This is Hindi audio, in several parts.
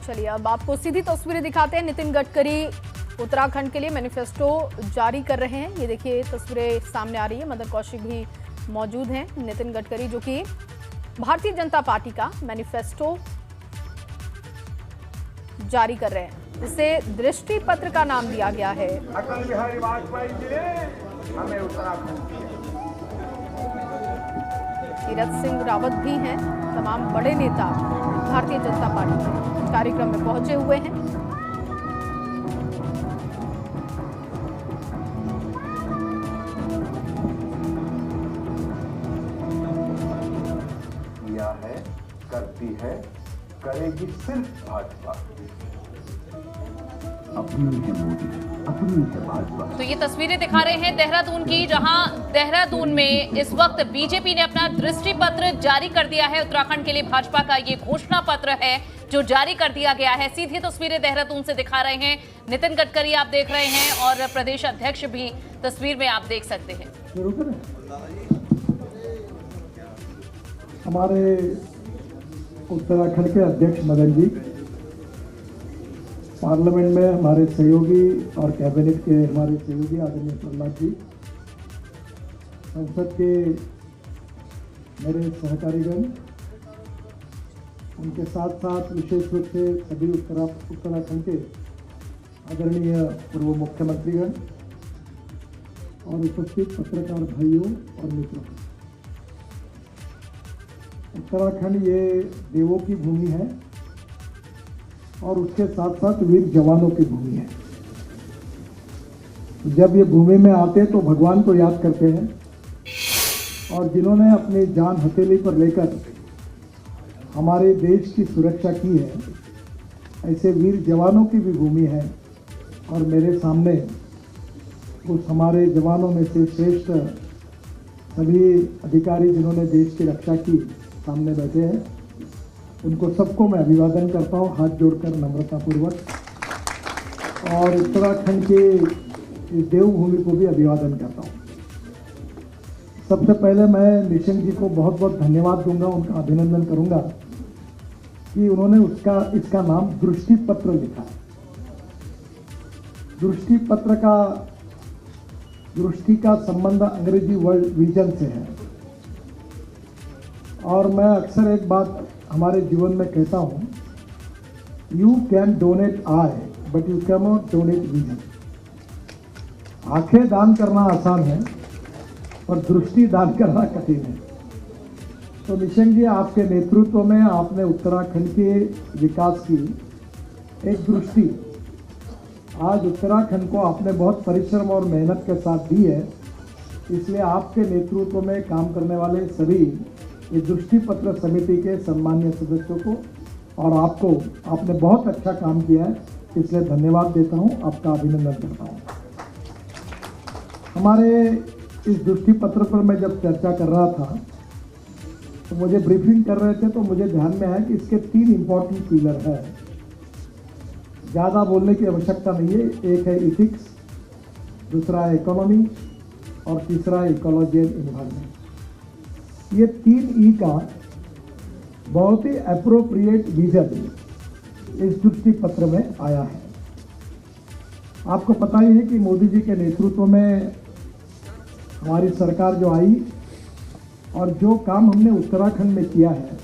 चलिए अब आपको सीधी तस्वीरें दिखाते हैं। नितिन गडकरी उत्तराखंड के लिए मैनिफेस्टो जारी कर रहे हैं। ये देखिए तस्वीरें सामने आ रही है। मदन कौशिक भी मौजूद हैं। नितिन गडकरी जो कि भारतीय जनता पार्टी का मैनिफेस्टो जारी कर रहे हैं। इसे दृष्टि पत्र का नाम दिया गया है। अटल बिहारी वाजपेयी जी ने हमें उत्तराखंड तीरथ सिंह रावत भी हैं। तमाम बड़े नेता भारतीय जनता पार्टी के कार्यक्रम में पहुंचे हुए हैं। किया है, करती है, करेगी सिर्फ भाजपा। अपनी है मोदी, अपनी है भाजपा। तो ये तस्वीरें दिखा रहे हैं देहरादून की, जहां देहरादून में इस वक्त बीजेपी ने अपना दृष्टि पत्र जारी कर दिया है। उत्तराखंड के लिए भाजपा का ये घोषणा पत्र है जो जारी कर दिया गया है। सीधी तस्वीरें देहरादून से दिखा रहे हैं। नितिन गडकरी आप देख रहे हैं और प्रदेश अध्यक्ष भी तस्वीर में आप देख सकते हैं। हमारे उत्तराखंड के अध्यक्ष मदन जी, पार्लियामेंट में हमारे सहयोगी और कैबिनेट के हमारे सहयोगी आदरणीय प्रहलाद जी, संसद के मेरे सहकारीगण, उनके साथ साथ विशेष रूप से सभी उत्तराखंड के आदरणीय पूर्व मुख्यमंत्रीगण और उपस्थित पत्रकार भाइयों और मित्रों, उत्तराखंड ये देवों की भूमि है और उसके साथ साथ वीर जवानों की भूमि है। जब ये भूमि में आते हैं तो भगवान को याद करते हैं और जिन्होंने अपनी जान हथेली पर लेकर हमारे देश की सुरक्षा की है, ऐसे वीर जवानों की भी भूमि है। और मेरे सामने उस हमारे जवानों में से श्रेष्ठ सभी अधिकारी जिन्होंने देश की रक्षा की सामने बैठे हैं, उनको सबको मैं अभिवादन करता हूँ हाथ जोड़कर नम्रतापूर्वक, और उत्तराखंड के इस देवभूमि को भी अभिवादन करता हूँ। सबसे पहले मैं निशंक जी को बहुत बहुत धन्यवाद दूंगा, उनका अभिनंदन करूंगा कि उन्होंने इसका नाम दृष्टि पत्र लिखा है। दृष्टि पत्र का दृष्टि का संबंध अंग्रेजी वर्ड विजन से है। और मैं अक्सर एक बात हमारे जीवन में कहता हूँ, you can donate I but you can not donate vision. आंखें दान करना आसान है और दृष्टि दान करना कठिन है। तो निशंक जी, आपके नेतृत्व में आपने उत्तराखंड के विकास की एक दृष्टि आज उत्तराखंड को आपने बहुत परिश्रम और मेहनत के साथ दी है। इसलिए आपके नेतृत्व में काम करने वाले सभी ये दृष्टि पत्र समिति के सम्मानीय सदस्यों को और आपको, आपने बहुत अच्छा काम किया है, इसलिए धन्यवाद देता हूं, आपका अभिनंदन करता हूं। हमारे इस दृष्टि पत्र पर मैं जब चर्चा कर रहा था तो मुझे ब्रीफिंग कर रहे थे तो मुझे ध्यान में आया कि इसके 3 इंपॉर्टेंट पिलर है। ज़्यादा बोलने की आवश्यकता नहीं है। एक है इथिक्स, दूसरा है इकोनॉमी और तीसरा है इकोलॉजी एंड एनवायरनमेंट। ये 3 ई का बहुत ही एप्रोप्रिएट विजन इस दृष्टि पत्र में आया है। आपको पता ही है कि मोदी जी के नेतृत्व में हमारी सरकार जो आई और जो काम हमने उत्तराखंड में किया है,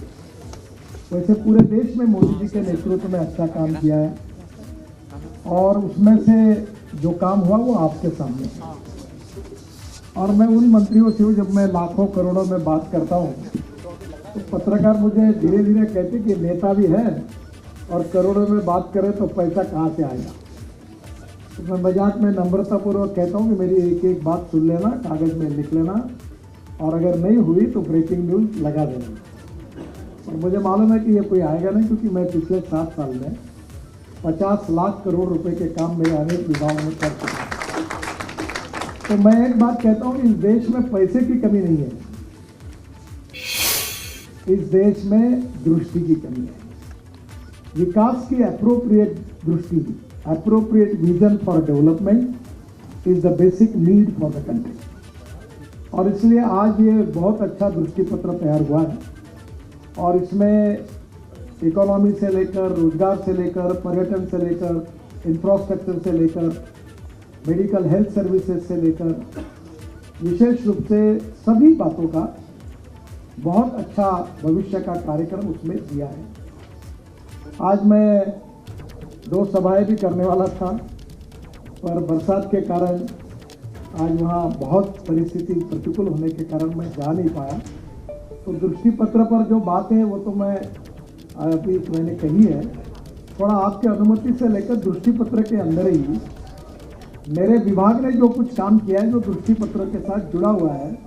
वैसे पूरे देश में मोदी जी के नेतृत्व में अच्छा काम किया है। और उसमें से जो काम हुआ वो आपके सामने है। और मैं उन मंत्रियों से हूँ, जब मैं लाखों करोड़ों में बात करता हूँ तो पत्रकार मुझे धीरे धीरे कहते कि नेता भी है और करोड़ों में बात करें तो पैसा कहाँ से आएगा। तो मैं मजाक में नम्रतापूर्वक कहता हूँ कि मेरी एक एक बात सुन लेना, कागज़ में लिख लेना, और अगर नहीं हुई तो ब्रेकिंग न्यूज़ लगा देना। और मुझे मालूम है कि ये कोई आएगा नहीं, क्योंकि मैं पिछले 7 साल में 50 लाख करोड़ रुपए के काम मेरे अनेक विभागों में कर चुका हूँ। तो मैं एक बात कहता हूँ, इस देश में पैसे की कमी नहीं है, इस देश में दृष्टि की कमी है। विकास की एप्रोप्रिएट दृष्टि, appropriate vision for development is the basic need for the country. और इसलिए आज ये बहुत अच्छा दृष्टि पत्र तैयार हुआ है और इसमें इकोनॉमी से लेकर, रोजगार से लेकर, पर्यटन से लेकर, इंफ्रास्ट्रक्चर से लेकर, मेडिकल हेल्थ सर्विसेज से लेकर, विशेष रूप से सभी बातों का बहुत अच्छा भविष्य का कार्यक्रम उसमें दिया है। आज मैं 2 सभाएं भी करने वाला था, पर बरसात के कारण आज वहाँ बहुत परिस्थिति प्रतिकूल होने के कारण मैं जा नहीं पाया। तो दृष्टि पत्र पर जो बातें हैं वो तो मैं अभी मैंने कही है। थोड़ा आपके अनुमति से लेकर दृष्टि पत्र के अंदर ही मेरे विभाग ने जो कुछ काम किया है, जो दृष्टि पत्र के साथ जुड़ा हुआ है,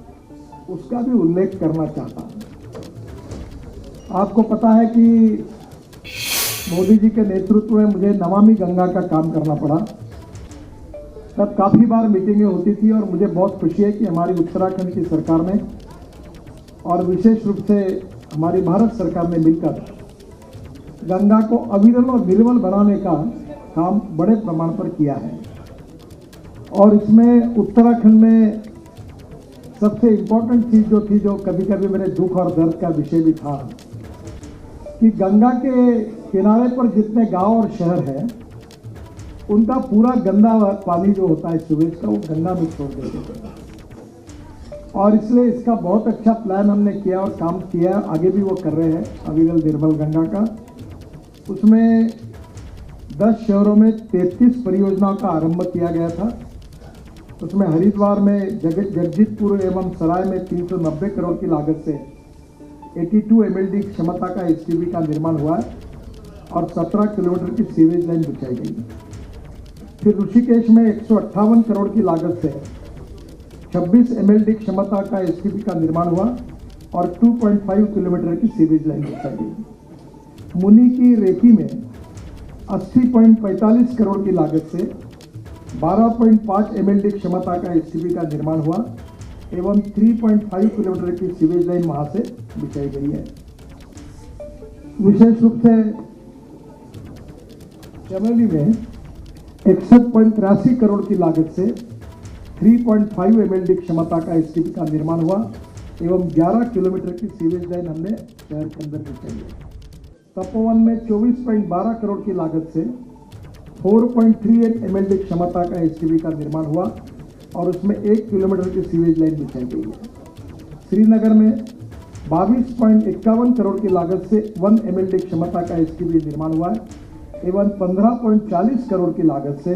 उसका भी उल्लेख करना चाहता हूँ। आपको पता है कि मोदी जी के नेतृत्व में मुझे नमामि गंगा का काम करना पड़ा। तब काफ़ी बार मीटिंगें होती थी और मुझे बहुत खुशी है कि हमारी उत्तराखंड की सरकार ने और विशेष रूप से हमारी भारत सरकार ने मिलकर गंगा को अविरल और निर्मल बनाने का काम बड़े प्रमाण पर किया है। और इसमें उत्तराखंड में सबसे इम्पोर्टेंट चीज़ जो थी, जो कभी कभी मेरे दुख और दर्द का विषय भी था, कि गंगा के किनारे पर जितने गांव और शहर हैं, उनका पूरा गंदा पानी जो होता है सीवेज का, वो गंगा में छोड़ देते थे। और इसलिए इसका बहुत अच्छा प्लान हमने किया और काम किया, आगे भी वो कर रहे हैं अविरल निर्मल गंगा का। उसमें 10 शहरों में 33 परियोजनाओं का आरंभ किया गया था। उसमें हरिद्वार में, जगजीतपुर एवं सराय में 390 करोड़ की लागत से 82 MLD क्षमता का STP का निर्माण हुआ है और 17 किलोमीटर की सीवेज लाइन बिछाई गई। फिर ऋषिकेश में 158 करोड़ की लागत से 26 MLD क्षमता का STP का निर्माण हुआ और 2.5 किलोमीटर की सीवेज लाइन बिछाई गई। मुनी की रेती में 80.45 करोड़ की लागत से 12.5 MLD क्षमता का STP का निर्माण हुआ एवं 3.5 किलोमीटर की सीवेज लाइन वहां से बिछाई गई है। विशेष रूप से चमोली में 61.83 करोड़ की लागत से 3.5 MLD क्षमता का STP का निर्माण हुआ एवं 11 किलोमीटर की सीवेज लाइन हमने शहर के अंदर बिछाई है। तपोवन में 24.12 करोड़ की लागत से 4.38 MLD क्षमता का STP का निर्माण हुआ और उसमें 1 किलोमीटर की सीवेज लाइन बिछाई गई है। श्रीनगर में 22.51 करोड़ की लागत से 1 MLD क्षमता का STP निर्माण हुआ है एवं 15.40 करोड़ की लागत से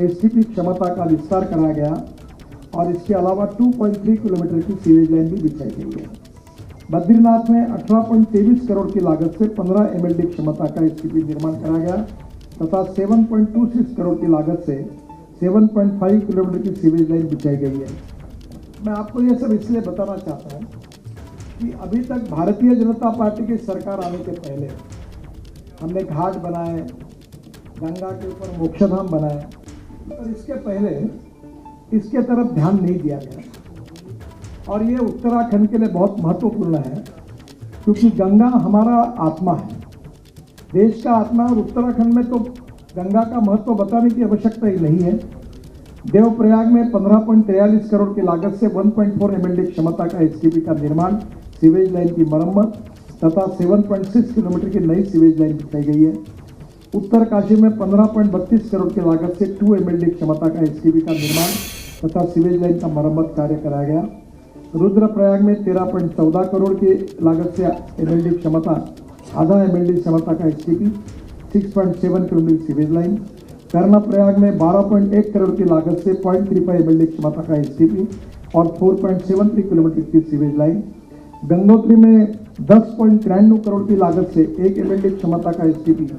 STP क्षमता का विस्तार कराया गया और इसके अलावा 2.3 किलोमीटर की सीवेज लाइन भी बिछाई गई है। बद्रीनाथ में 18.23 करोड़ की लागत से 15 MLD क्षमता का STP निर्माण कराया गया तथा 7.26 करोड़ की लागत से 7.5 किलोमीटर की सीवेज लाइन बिछाई गई है। मैं आपको ये सब इसलिए बताना चाहता हूँ कि अभी तक भारतीय जनता पार्टी की सरकार आने के पहले हमने घाट बनाए, गंगा के ऊपर मोक्षधाम बनाए, और इसके पहले इसके तरफ ध्यान नहीं दिया गया। और ये उत्तराखंड के लिए बहुत महत्वपूर्ण है क्योंकि गंगा हमारा आत्मा है, देश का आत्मा। और उत्तराखंड में तो गंगा का महत्व बताने की आवश्यकता ही नहीं है। देवप्रयाग में 15.43 करोड़ की लागत से 1.4 MLD क्षमता का STP का निर्माण, सीवेज लाइन की मरम्मत तथा 7.6 किलोमीटर की नई सीवेज लाइन बिछाई गई है। उत्तरकाशी में 15.32 करोड़ की लागत से 2 MLD क्षमता का STP का निर्माण तथा सीवेज लाइन का मरम्मत कार्य कराया गया। रुद्रप्रयाग में 13.14 करोड़ की लागत से MLD क्षमता, आधा MLD क्षमता का STP, 6.7 kilometre sewage line. Karnaprayag में 12.1 करोड़ की लागत से 0.35 MLD क्षमता का STP और 4.73 किलोमीटर की सीवेज लाइन। गंगोत्री में 10.93 करोड़ की लागत से 1 MLD क्षमता का STP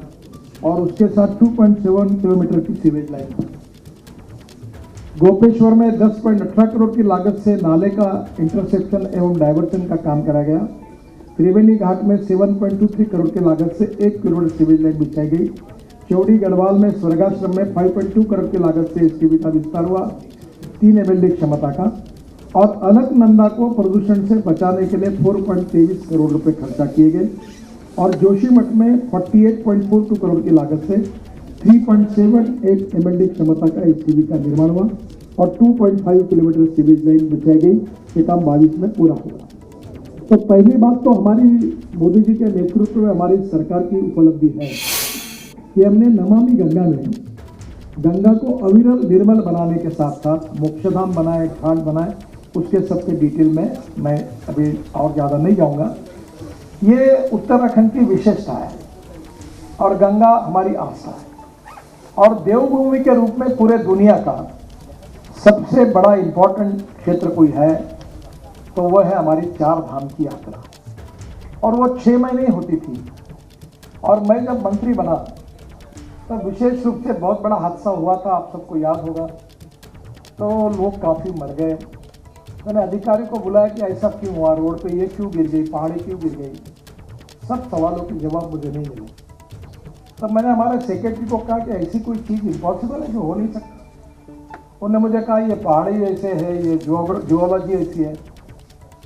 और उसके साथ 2.7 किलोमीटर की सीवेज लाइन। गोपेश्वर में 10.18 करोड़ की लागत से नाले का इंटरसेक्शन एवं डायवर्सन का काम करा गया। त्रिवेणी घाट में 7.23 करोड़ की लागत से 1 किलोमीटर सीवेज लाइन बिछाई गई। चौड़ी गढ़वाल में स्वर्गाश्रम में 5.2 करोड़ की लागत से STP का विस्तार हुआ, 3 MLD क्षमता का। और अलकनंदा को प्रदूषण से बचाने के लिए 4.23 करोड़ रुपए खर्चा किए गए। और जोशीमठ में 48.42 करोड़ की लागत से 3.78 MLD क्षमता का STP का निर्माण हुआ और 2.5 किलोमीटर सीवेज लाइन बिछाई गई। ये काम 22 में पूरा हुआ। तो पहली बात तो हमारी मोदी जी के नेतृत्व में हमारी सरकार की उपलब्धि है कि हमने नमामि गंगा में गंगा को अविरल निर्मल बनाने के साथ साथ मोक्षधाम बनाए, घाट बनाए, उसके सबके डिटेल में मैं अभी और ज़्यादा नहीं जाऊंगा। ये उत्तराखंड की विशेषता है और गंगा हमारी आस्था है और देवभूमि के रूप में पूरे दुनिया का सबसे बड़ा इम्पोर्टेंट क्षेत्र कोई है तो वह है हमारी 4 धाम की यात्रा। और वो 6 महीने ही होती थी। और मैं जब मंत्री बना तब विशेष रूप से बहुत बड़ा हादसा हुआ था, आप सबको याद होगा। तो लोग काफ़ी मर गए। मैंने अधिकारी को बुलाया कि ऐसा क्यों हुआ, रोड पे ये क्यों गिर गई, पहाड़ी क्यों गिर गई। सब सवालों के जवाब मुझे नहीं मिले। तब मैंने हमारे सेक्रेटरी को कहा कि ऐसी कोई चीज़ इम्पॉसिबल है जो हो नहीं सकता। उन्होंने मुझे कहा ये पहाड़ी ऐसे है, ये जियोलॉजी ऐसी है।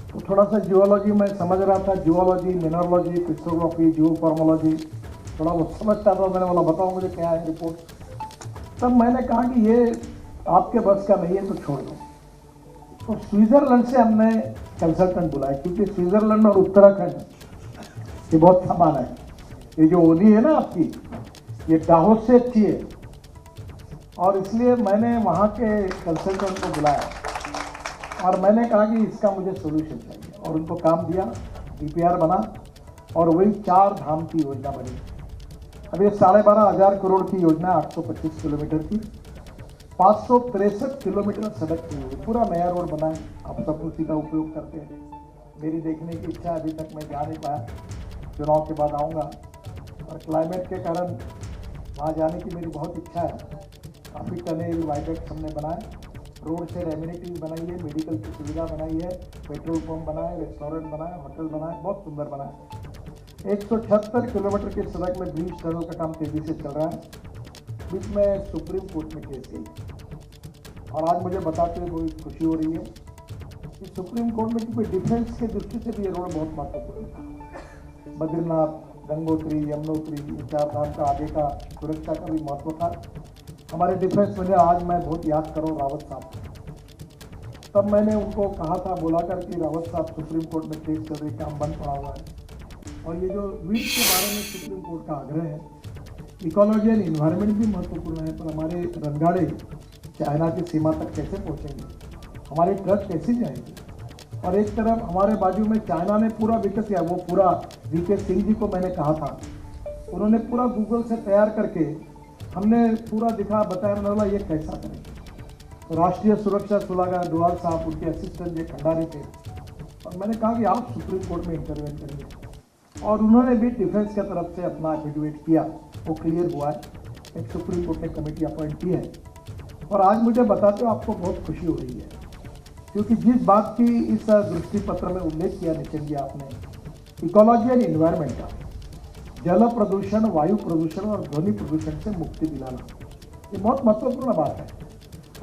तो थोड़ा सा जियोलॉजी मैं समझ रहा था, जियोलॉजी, मिनरलॉजी, क्रिस्टोग्राफी, जियोफॉर्मोलॉजी थोड़ा बहुत समझता था। मैंने बोला बताओ मुझे क्या है रिपोर्ट। तब मैंने कहा कि ये आपके बस का नहीं है तो छोड़ दो। तो स्विट्जरलैंड से हमने कंसल्टेंट बुलाया क्योंकि स्विट्जरलैंड और उत्तराखंड ये बहुत समान है। ये जो ओली है ना आपकी, ये दाहोद से अच्छी है और इसलिए मैंने वहाँ के कंसल्टेंट को बुलाया और मैंने कहा कि इसका मुझे सोल्यूशन चाहिए और उनको काम दिया। डीपीआर बना और वही 4 धाम की योजना बनी। अब ये 12,500 करोड़ की योजना 825 किलोमीटर की, 563 किलोमीटर सड़क की हुई, पूरा नया रोड बना है। आप सब उसी का उपयोग करते हैं। मेरी देखने की इच्छा अभी तक मैं जा नहीं पाया, चुनाव के बाद आऊँगा और क्लाइमेट के कारण वहाँ जाने की मेरी बहुत इच्छा है। काफ़ी टनल वाइडक्ट हमने बनाए, रोड से एमिनिटीज बनाई है, मेडिकल की सुविधा बनाई है, पेट्रोल पंप बनाए, रेस्टोरेंट बनाए, होटल बनाए, बहुत सुंदर बनाए। 176 किलोमीटर की सड़क में ब्रिज टनल का काम तेजी से चल रहा है। बीच में सुप्रीम कोर्ट में केस गई और आज मुझे बताते हुए बहुत खुशी हो रही है कि सुप्रीम कोर्ट में क्योंकि डिफेंस की दृष्टि से भी ये रोड बहुत महत्वपूर्ण था। बद्रीनाथ, गंगोत्री, यमुनोत्री, 4 धाम का आगे का सुरक्षा का भी महत्व था। हमारे डिफेंस मिनिस्टर आज मैं बहुत याद करूँ रावत साहब को। तब मैंने उनको कहा था बुलाकर कि रावत साहब सुप्रीम कोर्ट में केस चल रही, काम बंद पड़ा हुआ है और ये जो वीड के बारे में सुप्रीम कोर्ट का आग्रह है, इकोलॉजी एंड इन्वायरमेंट भी महत्वपूर्ण है। पर हमारे रनगाड़े चाइना की सीमा तक कैसे पहुँचेंगे, हमारे ट्रक कैसे जाएंगे। और एक तरफ हमारे बाजू में चाइना ने पूरा विकसित किया, वो पूरा वीके सिंह जी को मैंने कहा था, उन्होंने पूरा गूगल से तैयार करके हमने पूरा दिखा बताया, मैंने बोला ये कैसा करेंगे। तो राष्ट्रीय सुरक्षा सलाहकार डोवाल साहब, उनके असिस्टेंट जे खंडारी थे और मैंने कहा कि आप सुप्रीम कोर्ट में इंटरवेन करेंगे और उन्होंने भी डिफेंस की तरफ से अपना एफिडेविट किया, वो क्लियर हुआ है। एक सुप्रीम कोर्ट ने कमेटी अपॉइंट की है और आज मुझे बताते हो आपको बहुत खुशी हो रही है क्योंकि जिस बात की इस दृष्टि पत्र में उल्लेख किया नितिन जी आपने, इकोलॉजी एंड इन्वायरमेंट का, जल प्रदूषण, वायु प्रदूषण और ध्वनि प्रदूषण से मुक्ति दिलाना, ये बहुत महत्वपूर्ण बात है।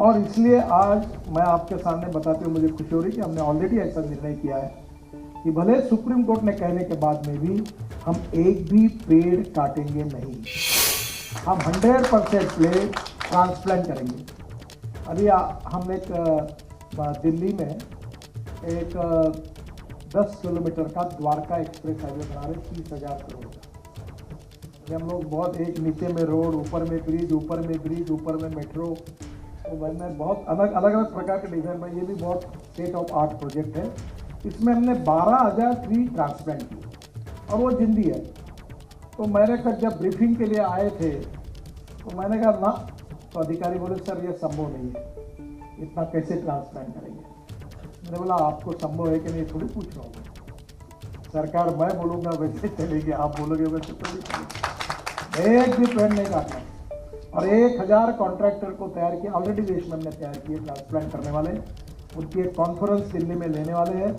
और इसलिए आज मैं आपके सामने बताते हुए मुझे खुशी हो रही है कि हमने ऑलरेडी ऐसा निर्णय किया है कि भले सुप्रीम कोर्ट ने कहने के बाद में भी हम एक भी पेड़ काटेंगे नहीं, हम 100% पेड़ ट्रांसप्लांट करेंगे। अभी हम एक दिल्ली में एक 10 किलोमीटर का द्वारका एक्सप्रेस हाईवे बना रहे, 30,000 करोड़ का। हम लोग बहुत एक नीचे में रोड, ऊपर में ब्रिज, ऊपर में ब्रिज, ऊपर में मेट्रो, तो मैंने बहुत अलग अलग प्रकार के डिज़ाइन में, ये भी बहुत स्टेट ऑफ आर्ट प्रोजेक्ट है। इसमें हमने 12,000 ट्री ट्रांसप्लांट किए और वो जिंदी है। तो मैंने कहा जब ब्रीफिंग के लिए आए थे तो मैंने कहा ना, तो अधिकारी बोले सर ये संभव नहीं है, इतना कैसे ट्रांसप्लांट करेंगे। मैंने बोला आपको संभव है कि नहीं थोड़ी पूछ रहा हूँ, सरकार मैं बोलूँगा वैसे चलेगी, आप बोलोगे वैसे तो नहीं चलेगी। एक भी पेड़ नहीं काटना और 1,000 कॉन्ट्रैक्टर को तैयार किया, ऑलरेडी देश में हमने तैयार किए ट्रांसप्लांट करने वाले। उनकी एक कॉन्फ्रेंस दिल्ली में लेने वाले हैं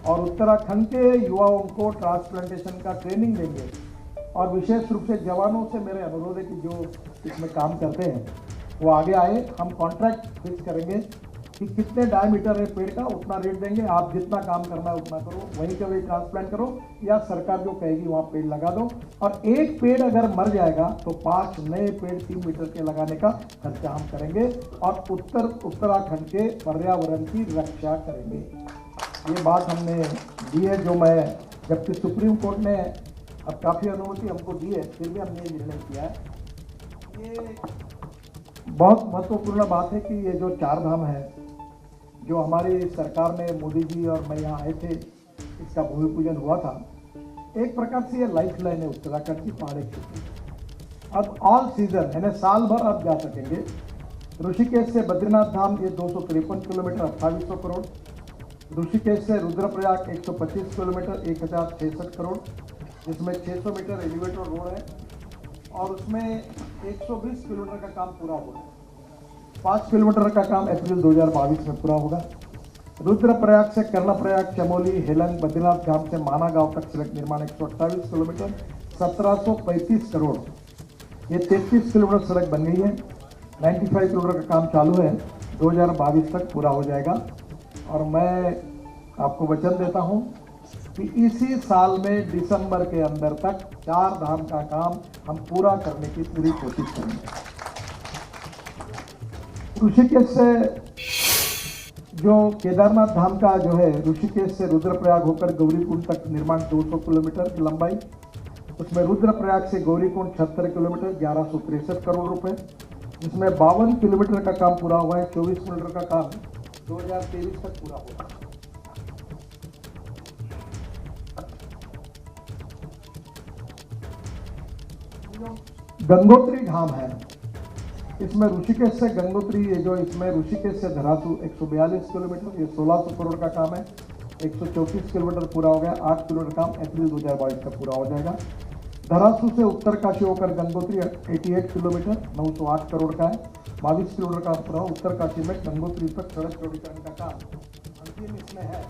और उत्तराखंड के युवाओं को ट्रांसप्लांटेशन का ट्रेनिंग देंगे। और विशेष रूप से जवानों से मेरे अनुरोध है कि जो इसमें काम करते हैं वो आगे आए। हम कॉन्ट्रैक्ट फिक्स करेंगे कि कितने डायमीटर है पेड़ का, उतना रेट देंगे, आप जितना काम करना है उतना करो, वहीं के वहीं ट्रांसप्लांट करो या सरकार जो कहेगी वहाँ पेड़ लगा दो। और एक पेड़ अगर मर जाएगा तो 5 नए पेड़ 3 मीटर के लगाने का खर्चा हम करेंगे और उत्तराखंड के पर्यावरण की रक्षा करेंगे। ये बात हमने दी है, जो मैं जबकि सुप्रीम कोर्ट ने अब काफ़ी अनुमति हमको दी है, फिर भी हमने ये निर्णय किया है। ये बहुत महत्वपूर्ण बात है कि ये जो 4 धाम है, जो हमारी सरकार ने, मोदी जी और मैं यहाँ आए थे, इसका भूमि पूजन हुआ था। एक प्रकार से ये लाइफ लाइन है उत्तराखंड की पहाड़ी क्षेत्र। अब ऑल सीजन यानी साल भर आप जा सकेंगे। ऋषिकेश से बद्रीनाथ धाम ये 253 किलोमीटर 2800 करोड़, ऋषिकेश से रुद्रप्रयाग 125 किलोमीटर 1066 करोड़, जिसमें 600 मीटर एलिवेटर रोड है और उसमें 120 किलोमीटर का काम पूरा हुआ है। 5 किलोमीटर का काम अप्रैल 2022 में पूरा होगा। रुद्रप्रयाग से कर्णप्रयाग, चमोली, हेलंग, बद्रीनाथ धाम से माना गांव तक सड़क निर्माण 128 किलोमीटर 1735 करोड़, ये 33 किलोमीटर सड़क बन गई है। 95 किलोमीटर का काम चालू है, 2022 तक पूरा हो जाएगा। और मैं आपको वचन देता हूं कि इसी साल में दिसंबर के अंदर तक 4 धाम का काम हम पूरा करने की पूरी कोशिश करेंगे। ऋषिकेश से जो केदारनाथ धाम का जो है, ऋषिकेश से रुद्रप्रयाग होकर गौरीकुंड तक निर्माण 200 किलोमीटर की लंबाई, उसमें रुद्रप्रयाग से गौरीकुंड 76 किलोमीटर 1163 करोड़ रुपए, जिसमें 52 किलोमीटर का काम पूरा हुआ है। 24 किलोमीटर का काम 2023 तक पूरा होगा। गंगोत्री धाम है, इसमें ऋषिकेश से गंगोत्री, ये जो इसमें ऋषिकेश से धरासू 142 किलोमीटर, ये 1600 करोड़ का काम है। 134 किलोमीटर पूरा हो गया। 8 किलोमीटर काम अप्रैल 2022 तक पूरा हो जाएगा। धरासू से उत्तरकाशी होकर गंगोत्री 88 किलोमीटर 908 करोड़ का है। 22 किलोमीटर का पूरा। उत्तरकाशी में गंगोत्री तक सड़क चौड़ीकरण का काम अंतिम इसमें है।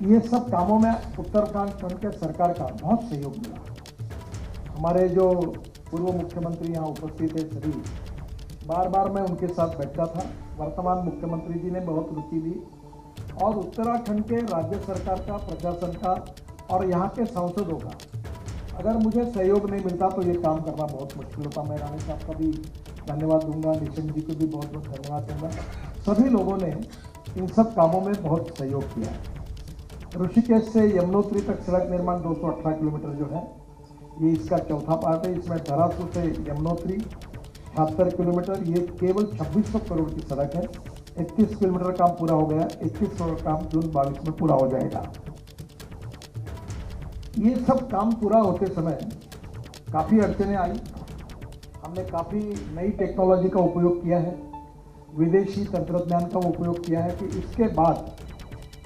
ये सब कामों में उत्तराखंड के सरकार का बहुत सहयोग मिला। हमारे जो पूर्व मुख्यमंत्री यहाँ उपस्थित है, सभी बार बार मैं उनके साथ बैठता था। वर्तमान मुख्यमंत्री जी ने बहुत रुचि ली और उत्तराखंड के राज्य सरकार का, प्रशासन का और यहाँ के सांसदों का अगर मुझे सहयोग नहीं मिलता तो ये काम करना बहुत मुश्किल होता। मैं रानी साहब का भी धन्यवाद दूंगा, निशंक जी को भी बहुत बहुत धन्यवाद दूंगा। सभी लोगों ने इन सब कामों में बहुत सहयोग किया है। ऋषिकेश से यमुनोत्री तक सड़क निर्माण 218 किलोमीटर जो है, ये इसका चौथा पार्ट है। इसमें धरासू से यमुनोत्री 76 किलोमीटर, ये केवल 2600 करोड़ की सड़क है। 31 किलोमीटर काम पूरा हो गया। 21 करोड़ काम जून 22 में पूरा हो जाएगा। ये सब काम पूरा होते समय काफ़ी अड़चनें आई। हमने काफ़ी नई टेक्नोलॉजी का उपयोग किया है, विदेशी तंत्रज्ञान का उपयोग किया है कि इसके बाद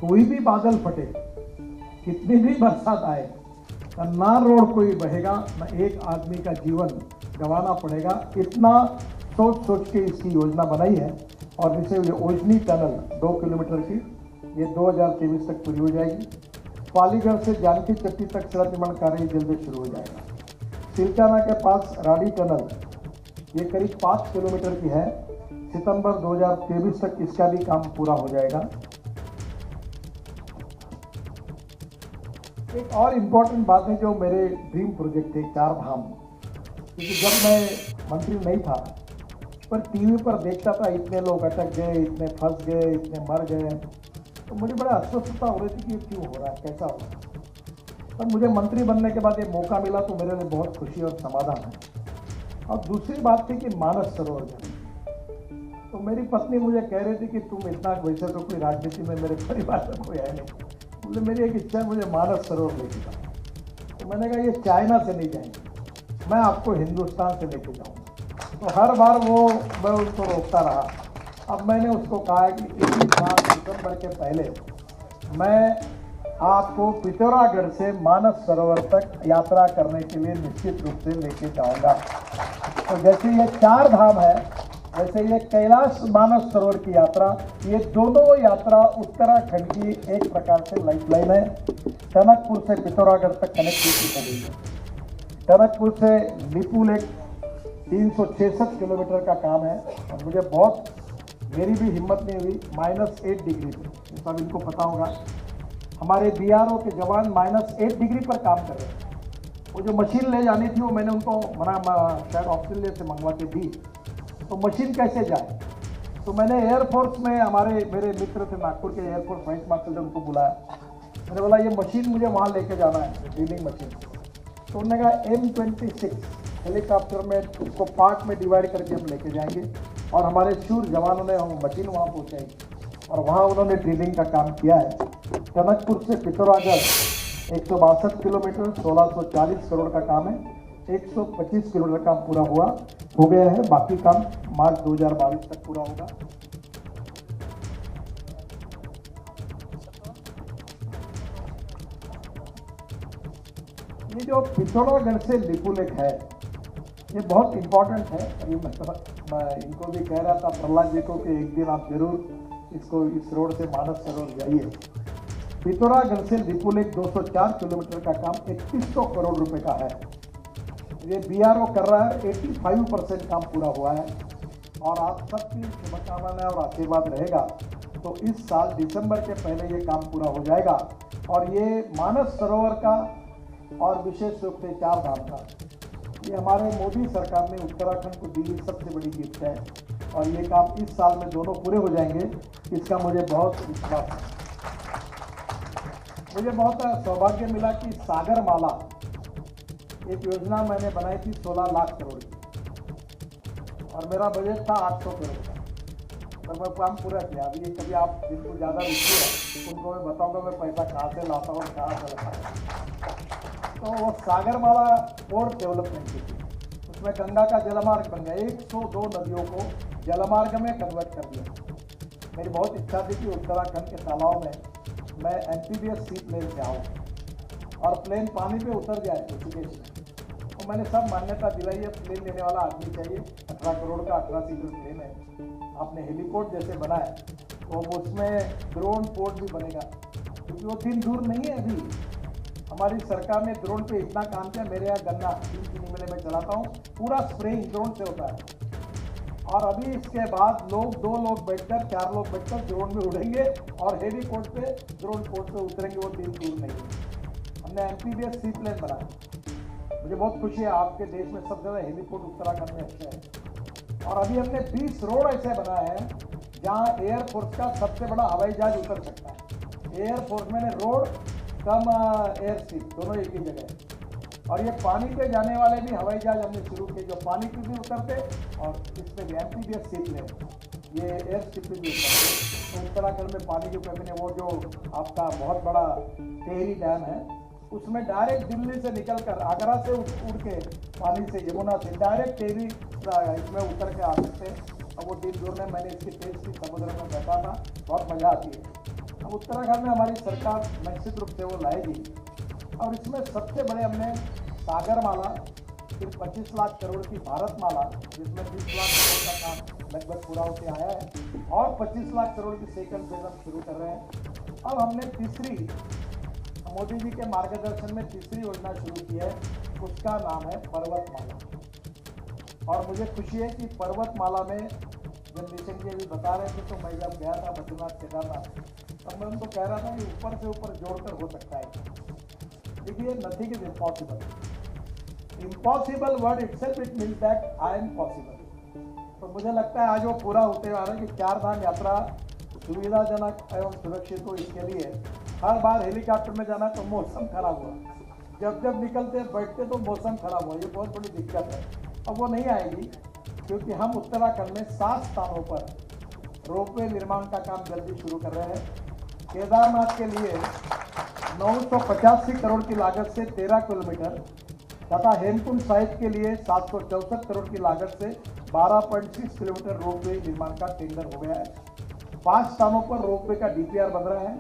कोई भी बादल फटे, कितनी भी बरसात आए, ना रोड कोई बहेगा, ना एक आदमी का जीवन गंवाना पड़ेगा। इतना सोच सोच के इसकी योजना बनाई है। और जिसे ये ओजनी टनल 2 किलोमीटर की, ये 2023 तक पूरी हो जाएगी। पालीगढ़ से जानकी चट्टी तक सड़क निर्माण कार्य जल्दी शुरू हो जाएगा। सिलचाना के पास राडी टनल, ये करीब 5 किलोमीटर की है। सितंबर 2023 तक इसका भी काम पूरा हो जाएगा। एक और इम्पोर्टेंट बात है जो मेरे ड्रीम प्रोजेक्ट थे, 4 धाम, क्योंकि जब मैं मंत्री नहीं था पर टीवी पर देखता था इतने लोग अटक गए, इतने फंस गए, इतने मर गए, तो मुझे बड़ा अस्वस्थता हो रही थी कि ये क्यों हो रहा है, कैसा हो रहा है। तब मुझे मंत्री बनने के बाद ये मौका मिला तो मेरे लिए बहुत खुशी और समाधान है। और दूसरी बात थी कि मानस सरोवर जाने, तो मेरी पत्नी मुझे कह रही थी कि तुम इतना, वैसे तो कोई राजनीति में मेरे परिवार में कोई है नहीं, मुझे मेरी एक इच्छा है मुझे मानस सरोवर लेके जाओ। तो मैंने कहा ये चाइना से नहीं जाएंगे, मैं आपको हिंदुस्तान से लेके जाऊँगा। तो हर बार मैं उसको रोकता रहा। अब मैंने उसको कहा कि इसी साल दिसंबर के पहले मैं आपको पिथौरागढ़ से मानस सरोवर तक यात्रा करने के लिए निश्चित रूप से लेके जाऊंगा। तो जैसे ये 4 धाम है, वैसे ये कैलाश मानस सरोवर की यात्रा, ये दोनों यात्रा उत्तराखंड की एक प्रकार से लाइफलाइन है। टनकपुर से पिथौरागढ़ तक कनेक्टिविटी हो गई है। टनकपुर से लिपू लेक 366 किलोमीटर का काम है। और मुझे बहुत, मेरी भी हिम्मत नहीं हुई, -8 डिग्री पे, सब इनको पता होगा, हमारे बीआरओ के जवान -8 डिग्री पर काम कर रहे हैं। वो जो मशीन ले जानी थी वो मैंने उनको शायद ऑस्ट्रेलिया से मंगवा के दी, तो मशीन कैसे जाए, तो मैंने एयरफोर्स में मेरे मित्र थे नागपुर के एयरफोर्स वाइस मार्शल ने उनको बुलाया। मैंने बोला ये मशीन मुझे वहाँ लेके जाना है, ड्रिलिंग मशीन। तो उन्होंने कहा M26 हेलीकॉप्टर में उसको पार्ट में डिवाइड करके हम लेके जाएंगे और हमारे शूर जवानों ने हम मशीन वहाँ पहुँचाई और वहाँ उन्होंने ड्रिलिंग का काम किया है। टनकपुर से पिथौरागढ़ 162 किलोमीटर 1640 करोड़ का काम है। 125 किलोमीटर काम पूरा हो गया है, बाकी काम मार्च 2022 तक पूरा होगा। ये जो पिथौरागढ़ से लिपुलेख है ये बहुत इम्पोर्टेंट है। अभी मैं इनको भी कह रहा था, प्रहलाद जी को, कि एक दिन आप जरूर इस रोड से मानस सरोवर जाइए। पिथौरागढ़ से लिपुलेख 204 किलोमीटर का काम 3100 करोड़ रुपए का है। ये बीआरओ कर रहा है, 85% काम पूरा हुआ है और आप सबकी शुभकामनाएं और आशीर्वाद रहेगा तो इस साल दिसंबर के पहले ये काम पूरा हो जाएगा। और ये मानस सरोवर का और विशेष रूप से चार धाम का, ये हमारे मोदी सरकार ने उत्तराखंड को दी हुई सबसे बड़ी गिफ्ट है और ये काम इस साल में दोनों पूरे हो जाएंगे, इसका मुझे बहुत विश्वास है। मुझे बहुत सौभाग्य मिला कि सागर माला एक योजना मैंने बनाई थी 16 लाख करोड़ की और मेरा बजट था 800 करोड़ का, पर मैं काम पूरा किया। अभी कभी आप जिनको ज़्यादा रुचि है उनको मैं बताऊंगा मैं पैसा कहाँ से लाता हूँ और कहाँ से लाता हूँ। तो वो सागरमाला पोर्ट डेवलपमेंट की थी, उसमें गंगा का जलमार्ग बन गया, 102 नदियों को जलमार्ग में कन्वर्ट कर दिया। मेरी बहुत इच्छा थी कि उत्तराखंड के तालाब में मैं एम्फीबियस सी प्लेन से आऊँ और प्लेन पानी पे उतर जाए ऋषिकेश में। तो मैंने सब मान्यता दिलाई है, प्लेन लेने वाला आदमी चाहिए। 18 करोड़ का 18 सीटर प्लेन है, आपने हेलीपोर्ट जैसे बनाया तो उसमें ड्रोन पोर्ट भी बनेगा, क्योंकि वो दिन दूर नहीं है। अभी हमारी सरकार ने ड्रोन पे इतना काम किया, मेरे यहाँ गन्ना 3 चीनी मिले में चलाता हूँ, पूरा स्प्रेइंग ड्रोन से होता है। और अभी इसके बाद 2 लोग बैठकर 4 लोग बैठकर ड्रोन में उड़ेंगे और हेलीपोर्ट पे ड्रोन पोर्ट पे उतरेंगे, वो दिन दूर नहीं है। हमने एम्फीबियस सी प्लेन बनाया, मुझे बहुत खुशी है। आपके देश में सबसे ज़्यादा हेलीपोर्ट उत्तराखंड में अच्छे है। और अभी हमने 20 रोड ऐसे बनाए हैं जहाँ एयरफोर्स का सबसे बड़ा हवाई जहाज उतर सकता है। एयरफोर्स में रोड कम एयर स्ट्रिप दोनों एक ही जगह है। और ये पानी पे जाने वाले भी हवाई जहाज हमने शुरू किए जो पानी पे भी उतरते और इस पर एम्फीबियस सी प्लेन ये एयर स्ट्रिप पे भी उतरते। तो उत्तराखंड में पानी की कमी है, वो जो आपका बहुत बड़ा टेहरी डैम है उसमें डायरेक्ट दिल्ली से निकलकर आगरा से उड़ के पानी से यमुना से डायरेक्ट टेहरी इसमें उतर के आ सकते हैं। और वो दिन दूर में मैंने इसकी टेस्ट की समुद्र में बैठा था, बहुत मज़ा आती है। अब उत्तराखंड में हमारी सरकार निश्चित रूप से वो लाएगी। और इसमें सबसे बड़े हमने सागरमाला, फिर 25 लाख करोड़ की भारतमाला जिसमें 20 लाख करोड़ का काम लगभग पूरा होकर आया है और 25 लाख करोड़ की सेकंड फेज हम शुरू कर रहे हैं। अब हमने तीसरी मोदी जी के मार्गदर्शन में तीसरी योजना शुरू की है, उसका नाम है पर्वतमाला। और मुझे खुशी है कि पर्वतमाला में जब नितिन जी अभी बता रहे थे तो मैं जब गया था बद्रीनाथ केदारनाथ तब मैं उनको कह रहा था कि ऊपर से ऊपर जोड़कर हो सकता है। देखिए, nothing is impossible. Impossible word itself it means that I am possible. तो मुझे लगता है आज वो पूरा होते आ रहा है कि 4 धाम यात्रा सुविधाजनक एवं सुरक्षित हो। इसके लिए हर बार हेलीकॉप्टर में जाना तो मौसम खराब हुआ, जब निकलते बैठते तो मौसम खराब हुआ, ये बहुत बड़ी दिक्कत है। अब वो नहीं आएगी क्योंकि हम उत्तराखंड में 7 स्थानों पर रोपवे निर्माण का काम जल्दी शुरू कर रहे हैं। केदारनाथ के लिए 985 करोड़ की लागत से 13 किलोमीटर तथा हेमकुंड साहिब के लिए 764 करोड़ की लागत से 12.6 किलोमीटर रोपवे निर्माण का टेंडर हो गया है। 5 स्थानों पर रोपवे का डीपीआर बन रहा है।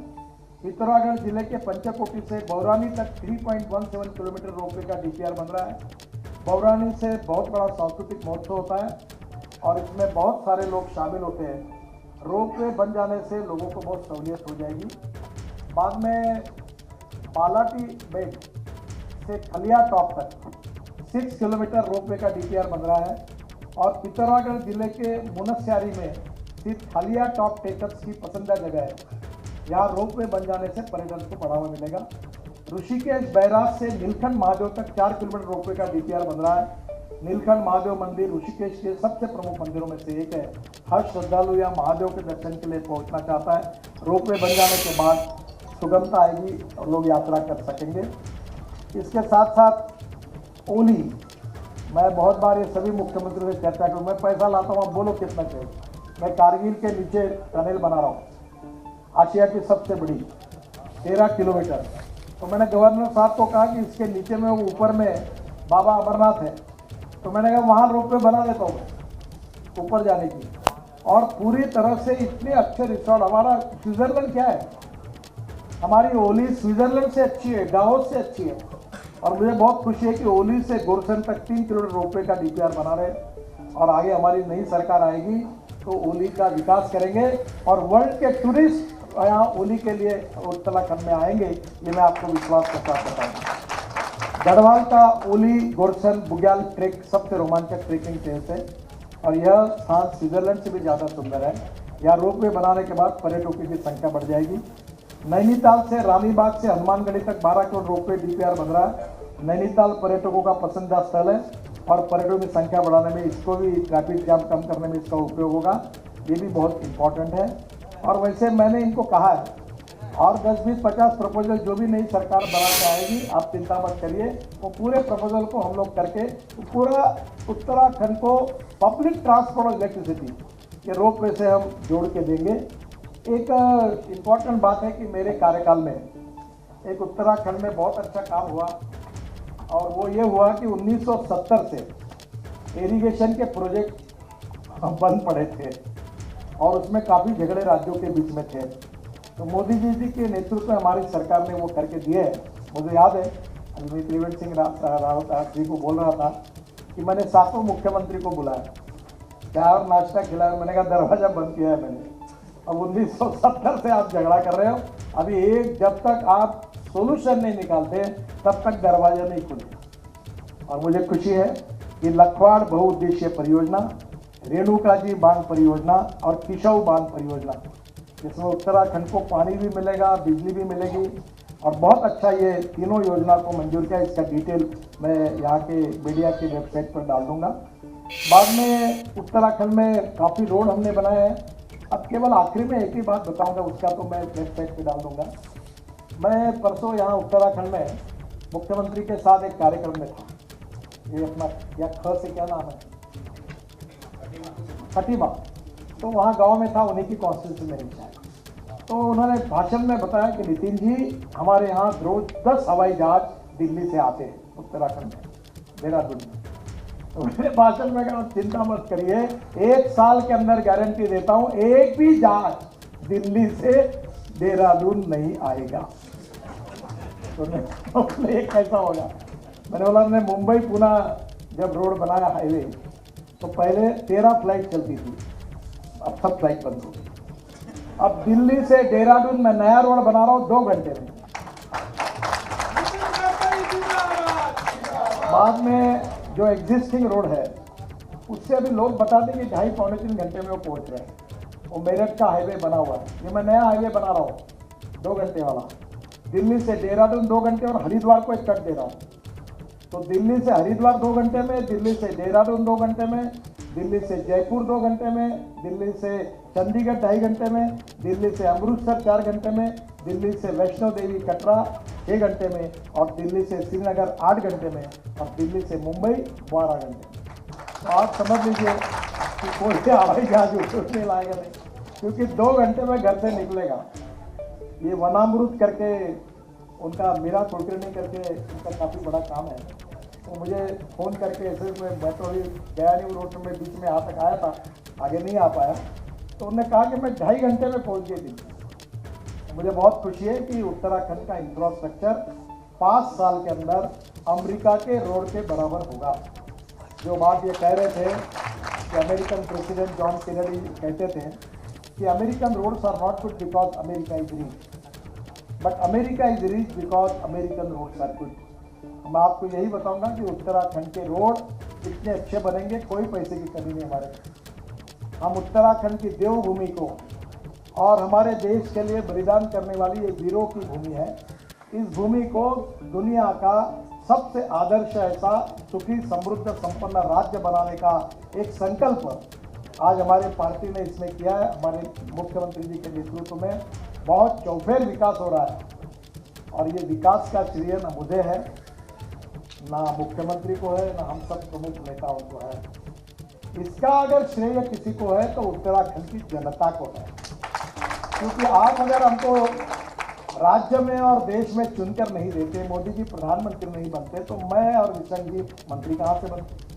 पिथौरागढ़ जिले के पंचकोटी से बौरानी तक 3.17 किलोमीटर रोपवे का डीपीआर बन रहा है। बौरानी से बहुत बड़ा सांस्कृतिक महोत्सव होता है और इसमें बहुत सारे लोग शामिल होते हैं। रोपवे बन जाने से लोगों को बहुत सहूलियत हो जाएगी। बाद में पालाटी बेट से खलिया टॉप तक 6 किलोमीटर रोपवे का डीपीआर बन रहा है। और पिथौरागढ़ जिले के मुनस्यारी में सिर्फ खलिया टॉप टेकर्स की पसंदीदा जगह है। यहाँ रोपवे बन जाने से पर्यटन को बढ़ावा मिलेगा। ऋषिकेश बैराज से नीलकंठ महादेव तक 4 किलोमीटर रोपवे का डीपीआर बन रहा है। नीलकंठ महादेव मंदिर ऋषिकेश के सबसे प्रमुख मंदिरों में से एक है। हर श्रद्धालु या महादेव के दर्शन के लिए पहुंचना चाहता है। रोपवे बन जाने के बाद सुगमता आएगी और लोग यात्रा कर सकेंगे। इसके साथ साथ ओली, मैं बहुत बार ये सभी मुख्यमंत्रियों से चर्चा करूँ, मैं पैसा लाता हूँ, आप बोलो कितना चाहिए। मैं कारगिल के नीचे टनल बना रहा हूँ, आशिया की सबसे बड़ी 13 किलोमीटर। तो मैंने गवर्नर साहब को कहा कि इसके नीचे में ऊपर में बाबा अमरनाथ है, तो मैंने कहा वहाँ रोपवे बना देता हूँ ऊपर जाने की। और पूरी तरह से इतने अच्छे रिसोर्ट, हमारा स्विट्जरलैंड क्या है, हमारी ओली स्विट्जरलैंड से अच्छी है, गाओस से अच्छी है। और मुझे बहुत खुशी है कि ओली से गोरसन तक 3 किलोमीटर रोपवे का डीपीआर बना रहे हैं। और आगे हमारी नई सरकार आएगी तो ओली का विकास करेंगे और वर्ल्ड के टूरिस्ट यहाँ ओली के लिए उत्तराखंड में आएंगे, ये मैं आपको विश्वास के साथ बताऊंगा। गढ़वाल का ओली गोरसन बुग्याल ट्रेक सबसे रोमांचक ट्रेकिंग प्लेस है और यह स्थान स्विट्जरलैंड से भी ज़्यादा सुंदर है। यहाँ रोपवे बनाने के बाद पर्यटकों की संख्या बढ़ जाएगी। नैनीताल से रानीबाग से हनुमानगढ़ी तक 12 किलोमीटर रोपवे डीपीआर बन रहा है। नैनीताल पर्यटकों का पसंदीदा स्थल है और पर्यटकों की संख्या बढ़ाने में, इसको भी ट्रैफिक जाम कम करने में इसका उपयोग होगा, ये भी बहुत इम्पोर्टेंट है। और वैसे मैंने इनको कहा है और 10, 20, 50 प्रपोजल जो भी नई सरकार बना के आएगी, आप चिंता मत करिए, वो पूरे प्रपोजल को हम लोग करके पूरा उत्तराखंड को पब्लिक ट्रांसपोर्ट और इलेक्ट्रिसिटी के रोपवे से हम जोड़ के देंगे। एक इम्पॉर्टेंट बात है कि मेरे कार्यकाल में एक उत्तराखंड में बहुत अच्छा काम हुआ और वो ये हुआ कि 1970 से इरिगेशन के प्रोजेक्ट बंद पड़े थे और उसमें काफ़ी झगड़े राज्यों के बीच में थे। तो मोदी जी के नेतृत्व में हमारी सरकार ने वो करके दिए हैं। मुझे याद है अभी मैं त्रिवेंद्र सिंह रावत जी को बोल रहा था कि मैंने 7 मुख्यमंत्री को बुलाया, चाय और नाश्ता खिलाया, मैंने कहा दरवाज़ा बंद किया है मैंने। अब 1970 से आप झगड़ा कर रहे हो, अभी जब तक आप सोल्यूशन नहीं निकालते तब तक दरवाजा नहीं खुले। और मुझे खुशी है कि लखवाड़ बहुउद्देशीय परियोजना, रेणुका जी बांध परियोजना और किशऊ बांध परियोजना, जिसमें उत्तराखंड को पानी भी मिलेगा, बिजली भी मिलेगी और बहुत अच्छा, ये तीनों योजना को मंजूर किया। इसका डिटेल मैं यहाँ के मीडिया की वेबसाइट पर डाल दूंगा। बाद में उत्तराखंड में काफ़ी रोड हमने बनाए हैं। अब केवल आखिरी में एक ही बात बताऊंगा, उसका तो मैं वेबसाइट पे डाल दूंगा। मैं परसों यहाँ उत्तराखंड में मुख्यमंत्री के साथ एक कार्यक्रम में था, ये अपना या ख से क्या नाम है, खटीमा, तो वहाँ गांव में था, उन्हीं की कॉन्स्टिट्यूंसी में है। तो उन्होंने भाषण में बताया कि नितिन जी, हमारे यहाँ रोज 10 हवाई जहाज दिल्ली से आते हैं उत्तराखंड में, देहरादून में। तो मेरे भाषण में कहा चिंता मत करिए, 1 साल के अंदर गारंटी देता हूँ एक भी जहाज दिल्ली से देहरादून नहीं आएगा। तो ये कैसा होगा? मैंने बोला, हमने मुंबई पुणे जब रोड बनाया हाईवे, तो पहले 13 फ्लाइट चलती थी, अब सब फ्लाइट बंद हो गई। अब दिल्ली से देहरादून में नया रोड बना रहा हूँ 2 घंटे में। बाद में जो एग्जिस्टिंग रोड है उससे अभी लोग बताते हैं कि 2.5-3 घंटे में वो पहुंच रहे हैं। वो मेरठ का हाईवे बना हुआ है, ये मैं नया हाईवे बना रहा हूँ 2 घंटे वाला। दिल्ली से देहरादून 2 घंटे और हरिद्वार को एक कट दे रहा हूँ। तो दिल्ली से हरिद्वार 2 घंटे में, दिल्ली से देहरादून 2 घंटे में, दिल्ली से जयपुर 2 घंटे में, दिल्ली से चंडीगढ़ 2.5 घंटे में, दिल्ली से अमृतसर 4 घंटे में, दिल्ली से वैष्णो देवी कटरा 6 घंटे में और दिल्ली से श्रीनगर 8 घंटे में और दिल्ली से मुंबई 12 घंटे में। तो आप समझ लीजिए कि कोई हवाई जहाज उड़ने लाएगा नहीं, क्योंकि 2 घंटे में घर से निकलेगा। ये वनामृत करके उनका मीरा कुलकर्णी करके उनका काफ़ी बड़ा काम है। तो मुझे फ़ोन करके ऐसे मैं तो अभी गया नहीं, रोड में बीच में यहाँ तक आया था, आगे नहीं आ पाया। तो उन्होंने कहा कि मैं 2.5 घंटे में पहुँच गई थी। मुझे बहुत खुशी है कि उत्तराखंड का इंफ्रास्ट्रक्चर 5 साल के अंदर अमेरिका के रोड के बराबर होगा। जो बात ये कह रहे थे कि अमेरिकन प्रेसिडेंट जॉन केनेडी कहते थे कि American roads are not good because America is rich, but America is rich because American roads are good. मैं आपको यही बताऊंगा कि उत्तराखंड के रोड इतने अच्छे बनेंगे, कोई पैसे की कमी नहीं हमारे। हम उत्तराखंड की देवभूमि को और हमारे देश के लिए बलिदान करने वाली ये वीरों की भूमि है। इस भूमि को दुनिया का सबसे आदर्श ऐसा सुखी समृद्ध संपन्न राज्य बनाने का एक संकल्प आज हमारे पार्टी ने इसमें किया है। हमारे मुख्यमंत्री जी के नेतृत्व में बहुत चौफेर विकास हो रहा है और ये विकास का श्रेय न मुझे है, ना मुख्यमंत्री को है, ना हम सब प्रमुख नेताओं को है। इसका अगर श्रेय किसी को है तो उत्तराखंड की जनता को है, क्योंकि आप अगर हमको राज्य में और देश में चुनकर नहीं देते, मोदी जी प्रधानमंत्री नहीं बनते, तो मैं और विशंक जी मंत्री कहाँ से बनते।